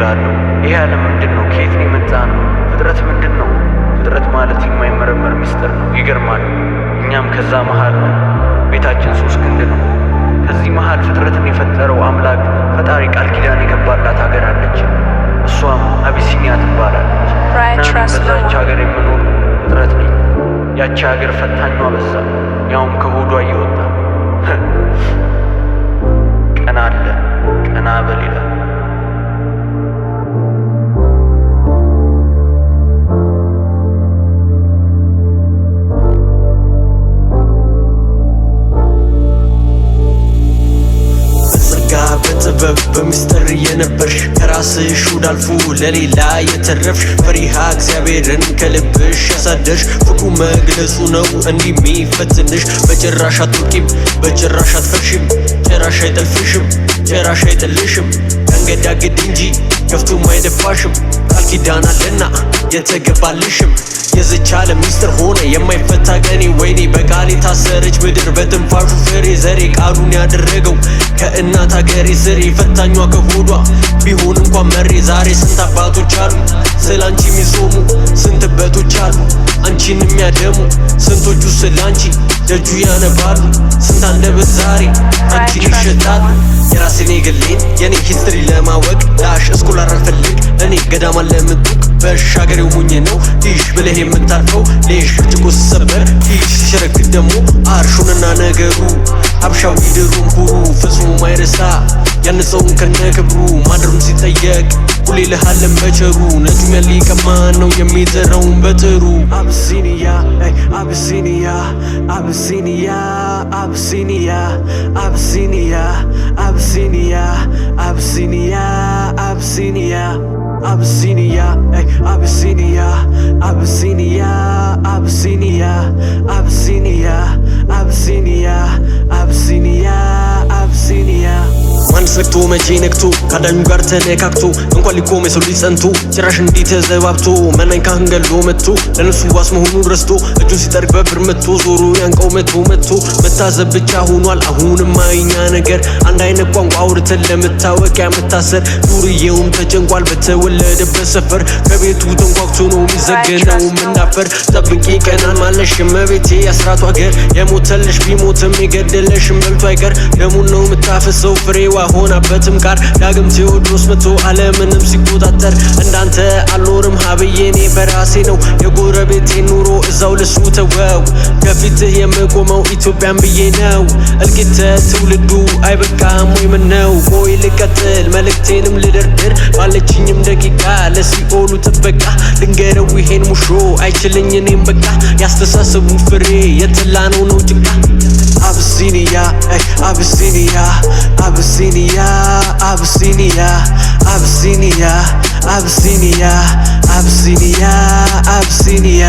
እላለሁ ይሄ ዓለም ምንድነው? ከየት ነው የመጣነው? ፍጥረት ምንድነው? ፍጥረት ማለት የማይመረመር ሚስጥር ነው። ይገርማል። እኛም ከዛ መሃል ነው። ቤታችን 3 ክንድ ነው። ከዚህ መሃል ፍጥረትን የፈጠረው አምላክ ፈጣሪ ቃል ኪዳን የገባላት ሀገር አለች። እሷም አቢሲኒያ ትባላለች። በዛች ሀገር የምኖር ፍጥረት ነኝ። ያቺ ሀገር ፈታኟ በዛ፣ ያውም ከሆዷ እየወጣ ቀና አለ ቀና በል ይላል። በጥበብ በሚስጥር የነበርሽ ከራስሽ ወዳልፉ ለሌላ የተረፍሽ ፈሪሃ እግዚአብሔርን ከልብሽ ያሳደርሽ ፍቅሩ መግለጹ ነው እንዲህ የሚፈትንሽ። በጭራሽ አትወድቂም፣ በጭራሽ አትፈርሽም፣ ጭራሽ አይጠልፍሽም፣ ጭራሽ አይጥልሽም። አንገዳግድ እንጂ ከፍቶም አይደፋሽም። ቃል ኪዳን አለና የተገባልሽም የዝች ዓለም ሚስጥር ሆነ የማይፈታ ቀኔ ወይኔ በቃል የታሰረች ምድር በትንፋሹ ፍሬ ዘሬ ቃሉን ያደረገው ከእናት ሀገሬ ስሬ ፈታኟ ከሆዷ ቢሆን እንኳን መሬ ዛሬ ስንት አባቶች አሉ ስላንቺ የሚጾሙ ስንት በቶች አሉ አንቺን የሚያደሙ ስንቶቹ ስላንቺ ደጁ ያነባሉ ስንት አንደበት ዛሬ አንቺን ይሸጣሉ። የራሴን የግሌን የኔ ሂስትሪ ለማወቅ ዳሽ እስኮላር አልፈልግ እኔ ገዳማ ለምጡቅ በሻገሬው ሙኝ ነው ቲሽ ብለህ የምታልፈው ሌሽ ብርጭቆ ሲሰበር ቲሽ ሲሸረግድ ደሞ አርሹንና ነገሩ ሀብሻዊ ድሩም ሁሩ ፍጹም ማይረሳ ያነጸውን ከነክብሩ ማድሩም ሲጠየቅ ሁሌ ልሃለም በቸሩ ነጁም ያሊቀማን ነው የሚዘራውን በጥሩ አብሲኒያ አብሲኒያ አብሲኒያ አብሲኒያ አብሲኒያ አብሲኒያ አብሲኒያ አብሲኒያ አብሲኒያ አብሲኒያ አብሲኒያ አብሲኒያ አብሲኒያ አብሲኒያ አብሲኒያ አብሲኒያ ማን ሰክቶ መቼ ነክቶ ካዳኙ ጋር ተነካክቶ እንኳን ሊቆም የሰው ልጅ ጸንቶ ጭራሽ እንዲህ ተዘባብቶ መናኝ ካህን ገሎ መጥቶ ለነሱ ዋስ መሆኑን ረስቶ እጁን ሲጠርግ በብር መጥቶ ዞሮ ያንቀው መጥቶ መታዘብ ብቻ ሆኗል። አሁንማ የኛ ነገር አንድ አይነት ቋንቋ አውርተን ለመታወቂያ መታሰር ዱርዬውም ተጨንቋል በተወለደበት ሰፈር ከቤቱ ተንኳክቶ ነው የሚዘገነው ምናፈር ጠብቂ ቀናን ማለሽ የመቤቴ አስራቱ ሀገር የሞተልሽ ቢሞትም የገደለሽም በልቶ አይቀር ደሙን ነው የምታፈሰው ፍሬዋ ሆናበትም ቃር ዳግም ቴዎድሮስ መቶ ዓለምንም ሲቆጣጠር እንዳንተ አልኖርም ሀብዬ እኔ በራሴ ነው የጎረቤቴ ኑሮ እዛው ልሱ ተወው ከፊትህ የምቆመው ኢትዮጵያን ብዬ ነው። እልቂተ ትውልዱ አይበቃም ወይ ምነው? ቆይ ልቀጥል መልእክቴንም ልደርድር ባለችኝም ደቂቃ ለሲኦሉ ጥበቃ ልንገረው ይሄን ሙሾ አይችልኝ እኔም በቃ ያስተሳሰቡ ፍሬ የተላነው ነው ጭቃ አብሲኒያ አብሲኒያ አብሲኒያ አብሲኒያ አብሲኒያ አብሲኒያ አብሲኒያ አብሲኒያ